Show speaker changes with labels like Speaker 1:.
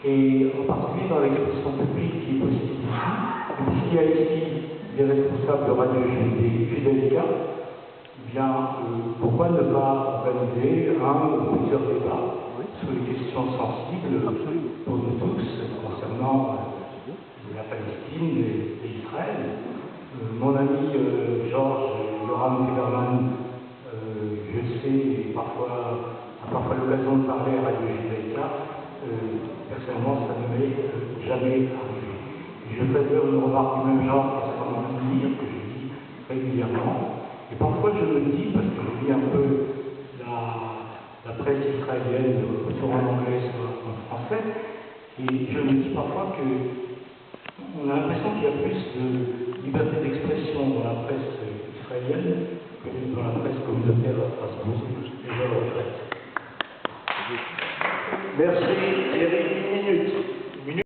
Speaker 1: et en particulier dans l'expression publique qui est possible ici. Et puisqu'il y a ici des responsables de Radio Judaïka, bien, pourquoi ne pas organiser un ou plusieurs débats sur les questions sensibles pour nous tous concernant la Palestine et Israël. Mon ami Georges Yoram Keberman, je sais, a parfois l'occasion de parler à Radio Judaïka. Personnellement, ça ne m'est jamais arrivé. Et je fais une remarque du même genre concernant le livre que je lis régulièrement. Et parfois je me dis, parce que je lis un peu la presse israélienne, soit en anglais, soit en français, et je me dis parfois qu'on a l'impression qu'il y a plus de liberté d'expression dans la presse israélienne que dans la presse communautaire à Strasbourg. Et je le regrette.
Speaker 2: Merci Thierry.